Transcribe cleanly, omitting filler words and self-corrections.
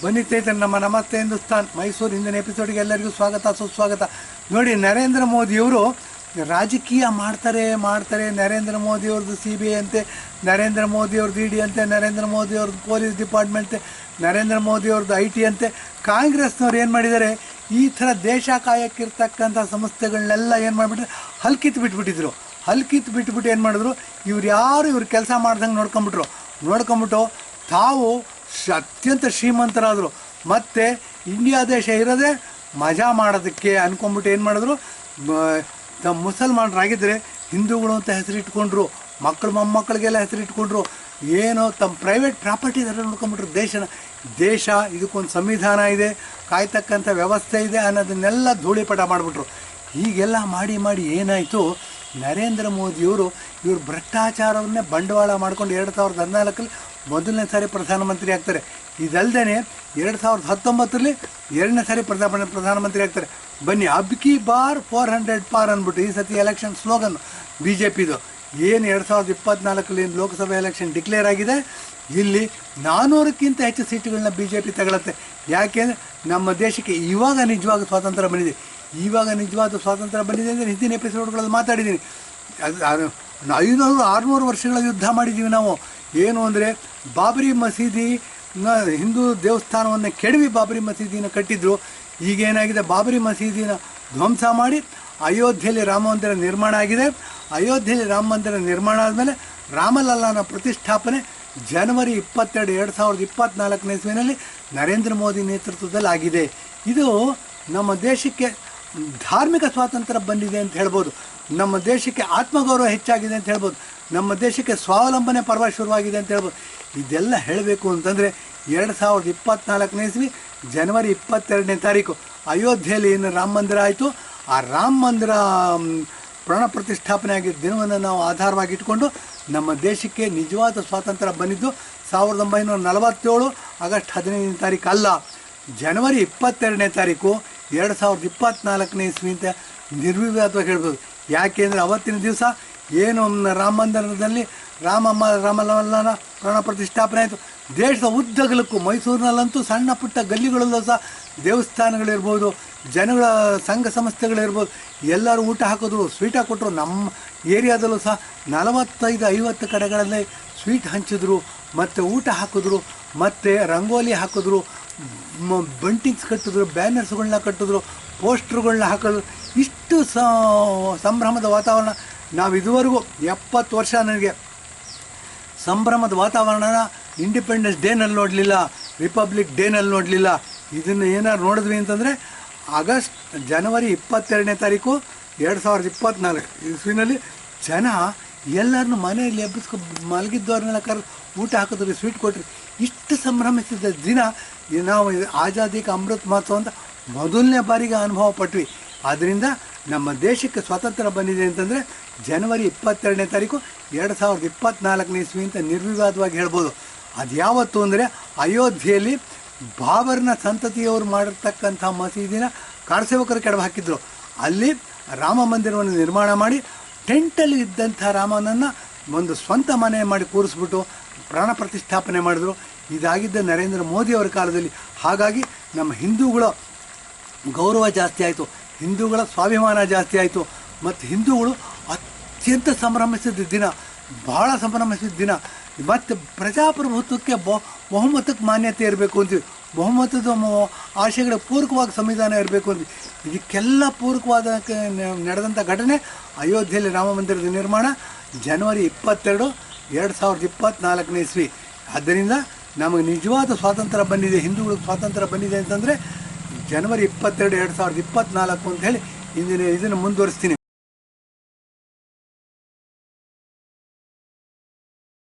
ಬನ್ನಿ ಸ್ನೇಹಿತರೆ, ನಮ್ಮ ನಮಸ್ತೆ ಹಿಂದೂಸ್ತಾನ್ ಮೈಸೂರು ಹಿಂದಿನ ಎಪಿಸೋಡ್ಗೆ ಎಲ್ಲರಿಗೂ ಸ್ವಾಗತ ಸುಸ್ವಾಗತ. ನೋಡಿ, ನರೇಂದ್ರ ಮೋದಿಯವರು ರಾಜಕೀಯ ಮಾಡ್ತಾರೆ. ನರೇಂದ್ರ ಮೋದಿಯವ್ರದ್ದು CBI ಅಂತೆ, ನರೇಂದ್ರ ಮೋದಿಯವ್ರದ್ದು ED ಅಂತೆ, ನರೇಂದ್ರ ಮೋದಿಯವ್ರದ್ದು ಪೊಲೀಸ್ ಡಿಪಾರ್ಟ್ಮೆಂಟ್, ನರೇಂದ್ರ ಮೋದಿಯವ್ರದ್ದು IT ಅಂತೆ. ಕಾಂಗ್ರೆಸ್ನವ್ರು ಏನು ಮಾಡಿದ್ದಾರೆ, ಈ ಥರ ದೇಶ ಕಾಯಕ್ಕಿರ್ತಕ್ಕಂಥ ಸಂಸ್ಥೆಗಳನ್ನೆಲ್ಲ ಏನು ಮಾಡಿಬಿಟ್ರೆ ಹಲ್ಕಿತ್ತು ಬಿಟ್ಬಿಟ್ಟು ಏನು ಮಾಡಿದ್ರು, ಇವ್ರು ಕೆಲಸ ಮಾಡ್ದಂಗೆ ನೋಡ್ಕೊಂಬಿಟ್ಟು ತಾವು ಅತ್ಯಂತ ಶ್ರೀಮಂತರಾದರು. ಮತ್ತು ಇಂಡಿಯಾ ದೇಶ ಇರೋದೇ ಮಜಾ ಮಾಡೋದಕ್ಕೆ ಅಂದ್ಕೊಂಬಿಟ್ಟು ಏನು ಮಾಡಿದ್ರು, ತಮ್ಮ ಮುಸಲ್ಮಾನರಾಗಿದ್ದರೆ ಹಿಂದೂಗಳು ಅಂತ ಹೆಸರಿಟ್ಕೊಂಡ್ರು, ಮೊಮ್ಮಕ್ಕಳಿಗೆಲ್ಲ ಹೆಸರಿಟ್ಕೊಂಡ್ರು. ಏನೋ ತಮ್ಮ ಪ್ರೈವೇಟ್ ಪ್ರಾಪರ್ಟಿ ಥರ ನೋಡ್ಕೊಂಬಿಟ್ರು ದೇಶ ಇದಕ್ಕೊಂದು ಸಂವಿಧಾನ ಇದೆ, ಕಾಯ್ತಕ್ಕಂಥ ವ್ಯವಸ್ಥೆ ಇದೆ ಅನ್ನೋದನ್ನೆಲ್ಲ ಧೂಳಿಪಟ ಮಾಡಿಬಿಟ್ರು. ಹೀಗೆಲ್ಲ ಮಾಡಿ ಏನಾಯಿತು, ನರೇಂದ್ರ ಮೋದಿಯವರು ಭ್ರಷ್ಟಾಚಾರವನ್ನೇ ಬಂಡವಾಳ ಮಾಡ್ಕೊಂಡು 2014 ಮೊದಲನೇ ಸಾರಿ ಪ್ರಧಾನಮಂತ್ರಿ ಆಗ್ತಾರೆ. ಇದಲ್ಲದೆ 2019 ಎರಡನೇ ಸಾರಿ ಪ್ರಧಾನಮಂತ್ರಿ ಆಗ್ತಾರೆ. ಬನ್ನಿ, ಅಬ್ಕಿ ಬಾರ್ 400 ಪಾರ್ ಅಂದ್ಬಿಟ್ಟು ಈ ಸತಿ ಎಲೆಕ್ಷನ್ ಸ್ಲೋಗನ್ BJPದು. ಏನು 2024 ಲೋಕಸಭೆ ಎಲೆಕ್ಷನ್ ಡಿಕ್ಲೇರ್ ಆಗಿದೆ, ಇಲ್ಲಿ 400ಕ್ಕಿಂತ ಹೆಚ್ಚು ಸೀಟುಗಳನ್ನ BJP ತಗೊಳುತ್ತೆ. ಯಾಕೆಂದರೆ ನಮ್ಮ ದೇಶಕ್ಕೆ ಇವಾಗ ನಿಜವಾದ ಸ್ವಾತಂತ್ರ್ಯ ಬಂದಿದೆ. ಅಂದರೆ ಹಿಂದಿನ ಎಪಿಸೋಡ್ಗಳಲ್ಲಿ ಮಾತಾಡಿದ್ದೀನಿ. 500-600 ವರ್ಷಗಳ ಯುದ್ಧ ಮಾಡಿದ್ದೀವಿ ನಾವು. ಏನು ಅಂದರೆ ಬಾಬರಿ ಮಸೀದಿನ ಹಿಂದೂ ದೇವಸ್ಥಾನವನ್ನು ಕೆಡವಿ ಬಾಬರಿ ಮಸೀದಿನ ಕಟ್ಟಿದ್ರು. ಈಗೇನಾಗಿದೆ, ಬಾಬರಿ ಮಸೀದಿನ ಧ್ವಂಸ ಮಾಡಿ ಅಯೋಧ್ಯೆಯಲ್ಲಿ ರಾಮ ಮಂದಿರ ನಿರ್ಮಾಣ ಆಗಿದೆ. ಅಯೋಧ್ಯೆಯಲ್ಲಿ ರಾಮ ಮಂದಿರ ನಿರ್ಮಾಣ ಆದಮೇಲೆ ರಾಮಲಲ್ಲಾನ ಪ್ರತಿಷ್ಠಾಪನೆ ಜನವರಿ 22, 2024 ಇಸ್ವಿನಲ್ಲಿ ನರೇಂದ್ರ ಮೋದಿ ನೇತೃತ್ವದಲ್ಲಿ ಆಗಿದೆ. ಇದು ನಮ್ಮ ದೇಶಕ್ಕೆ ಧಾರ್ಮಿಕ ಸ್ವಾತಂತ್ರ್ಯ ಬಂದಿದೆ ಅಂತ ಹೇಳ್ಬೋದು, ನಮ್ಮ ದೇಶಕ್ಕೆ ಆತ್ಮಗೌರವ ಹೆಚ್ಚಾಗಿದೆ ಅಂತ ಹೇಳ್ಬೋದು, ನಮ್ಮ ದೇಶಕ್ಕೆ ಸ್ವಾವಲಂಬನೆ ಪರ್ವ ಶುರುವಾಗಿದೆ ಅಂತ ಹೇಳ್ಬೋದು. ಇದೆಲ್ಲ ಹೇಳಬೇಕು ಅಂತಂದರೆ 2024 ಇಸ್ವಿ ಜನವರಿ 22ನೇ ತಾರೀಕು ಅಯೋಧ್ಯೆಯಲ್ಲಿ ಏನು ರಾಮ ಮಂದಿರ ಆಯಿತು, ಆ ರಾಮ ಮಂದಿರ ಪ್ರಾಣ ಪ್ರತಿಷ್ಠಾಪನೆ ಆಗಿದ್ದ ದಿನವನ್ನು ನಾವು ಆಧಾರವಾಗಿ ಇಟ್ಕೊಂಡು ನಮ್ಮ ದೇಶಕ್ಕೆ ನಿಜವಾದ ಸ್ವಾತಂತ್ರ್ಯ ಬಂದಿದ್ದು 1947 ಆಗಸ್ಟ್ 15ನೇ ತಾರೀಕು ಅಲ್ಲ, ಜನವರಿ 22ನೇ ತಾರೀಕು 2024 ಇಸ್ವಿ ಅಂತ ನಿರ್ವಿವಾದವಾಗಿ ಹೇಳ್ಬೋದು. ಯಾಕೆಂದರೆ ಅವತ್ತಿನ ದಿವಸ ಏನು ರಾಮ ಮಂದಿರದಲ್ಲಿ ರಾಮಲಲ್ಲನ ಪ್ರಾಣ ಪ್ರತಿಷ್ಠಾಪನೆ ಆಯಿತು. ದೇಶದ ಉದ್ದಗಲಕ್ಕೂ ಮೈಸೂರಿನಲ್ಲಂತೂ ಸಣ್ಣ ಪುಟ್ಟ ಗಲ್ಲಿಗಳಲ್ಲೂ ಸಹ ದೇವಸ್ಥಾನಗಳಿರ್ಬೋದು, ಜನಗಳ ಸಂಘ ಸಂಸ್ಥೆಗಳಿರ್ಬೋದು, ಎಲ್ಲರೂ ಊಟ ಹಾಕಿದ್ರು, ಸ್ವೀಟ್ ಕೊಟ್ಟರು. ನಮ್ಮ ಏರಿಯಾದಲ್ಲೂ ಸಹ 45-50 ಕಡೆಗಳಲ್ಲಿ ಸ್ವೀಟ್ ಹಂಚಿದ್ರು, ಮತ್ತು ಊಟ ಹಾಕಿದ್ರು, ಮತ್ತು ರಂಗೋಲಿ ಹಾಕಿದ್ರು, ಬಂಟಿಂಗ್ಸ್ ಕಟ್ಟಿದ್ರು, ಬ್ಯಾನರ್ಸ್ಗಳನ್ನ ಕಟ್ಟಿದ್ರು, ಪೋಸ್ಟ್ರುಗಳನ್ನ ಹಾಕಿದ್ರು. ಇಷ್ಟು ಸಂಭ್ರಮದ ವಾತಾವರಣ ನಾವು ಇದುವರೆಗೂ 70 ವರ್ಷ ನನಗೆ ಸಂಭ್ರಮದ ವಾತಾವರಣನ ಇಂಡಿಪೆಂಡೆನ್ಸ್ ಡೇನಲ್ಲಿ ನೋಡಲಿಲ್ಲ, ರಿಪಬ್ಲಿಕ್ ಡೇನಲ್ಲಿ ನೋಡಲಿಲ್ಲ. ಇದನ್ನು ಏನಾದ್ರು ನೋಡಿದ್ವಿ ಅಂತಂದರೆ ಜನವರಿ 22ನೇ ತಾರೀಕು 2024 ಇಸ್ವಿನಲ್ಲಿ ಜನ ಎಲ್ಲರನ್ನೂ ಮನೆಯಲ್ಲಿ ಮಲಗಿದ್ದವ್ರನ್ನೆಲ್ಲ ಊಟ ಹಾಕಿದ್ರು, ಸ್ವೀಟ್ ಕೊಟ್ಟರು. ಇಷ್ಟು ಸಂಭ್ರಮಿಸಿದ ದಿನ ನಾವು ಆಜಾದಿ ಕಾ ಅಮೃತ್ ಮಹೋತ್ಸವ ಅಂತ ಮೊದಲನೇ ಬಾರಿಗೆ ಅನುಭವ ಪಟ್ವಿ. ಆದ್ದರಿಂದ ನಮ್ಮ ದೇಶಕ್ಕೆ ಸ್ವಾತಂತ್ರ್ಯ ಬಂದಿದೆ ಅಂತಂದರೆ ಜನವರಿ 22ನೇ ತಾರೀಕು 2024 ಇಸ್ವಿ ಅಂತ ನಿರ್ವಿವಾದವಾಗಿ ಹೇಳ್ಬೋದು. ಅದು ಯಾವತ್ತು ಅಂದರೆ ಅಯೋಧ್ಯೆಯಲ್ಲಿ ಬಾಬರ್ನ ಸಂತತಿಯವರು ಮಾಡಿರ್ತಕ್ಕಂಥ ಮಸೀದಿನ ಕಾಡಸೇವಕರು ಕೆಡವು ಹಾಕಿದ್ರು. ಅಲ್ಲಿ ರಾಮ ಮಂದಿರವನ್ನು ನಿರ್ಮಾಣ ಮಾಡಿ ಟೆಂಟಲ್ಲಿ ಇದ್ದಂಥ ರಾಮನನ್ನು ಒಂದು ಸ್ವಂತ ಮನೆ ಮಾಡಿ ಕೂರಿಸ್ಬಿಟ್ಟು ಪ್ರಾಣ ಪ್ರತಿಷ್ಠಾಪನೆ ಮಾಡಿದ್ರು. ಇದಾಗಿದ್ದ ನರೇಂದ್ರ ಮೋದಿಯವರ ಕಾಲದಲ್ಲಿ. ಹಾಗಾಗಿ ನಮ್ಮ ಹಿಂದೂಗಳ ಗೌರವ ಜಾಸ್ತಿ ಆಯಿತು, ಹಿಂದೂಗಳ ಸ್ವಾಭಿಮಾನ ಜಾಸ್ತಿ ಆಯಿತು, ಮತ್ತು ಹಿಂದೂಗಳು ಅತ್ಯಂತ ಸಂಭ್ರಮಿಸಿದ ದಿನ, ಭಾಳ ಸಂಭ್ರಮಿಸಿದ ದಿನ. ಮತ್ತು ಪ್ರಜಾಪ್ರಭುತ್ವಕ್ಕೆ ಬಹುಮತಕ್ಕೆ ಮಾನ್ಯತೆ ಇರಬೇಕು ಅಂತೀವಿ, ಬಹುಮತದ ಆಶೆಗಳ ಪೂರಕವಾಗಿ ಸಂವಿಧಾನ ಇರಬೇಕು ಅಂತೀವಿ. ಇದಕ್ಕೆಲ್ಲ ಪೂರಕವಾದ ನಡೆದಂಥ ಘಟನೆ ಅಯೋಧ್ಯೆಯಲ್ಲಿ ರಾಮ ಮಂದಿರದ ನಿರ್ಮಾಣ ಜನವರಿ 22, 2024 ಇಸ್ವಿ. ಆದ್ದರಿಂದ ನಮಗೆ ನಿಜವಾದ ಸ್ವಾತಂತ್ರ್ಯ ಬಂದಿದೆ, ಹಿಂದೂಗಳಿಗೆ ಸ್ವಾತಂತ್ರ್ಯ ಬಂದಿದೆ ಅಂತಂದರೆ ಜನವರಿ 22, 2024 ಅಂತ ಹೇಳಿ ಇದನ್ನು ಮುಂದುವರಿಸ್ತೀನಿ.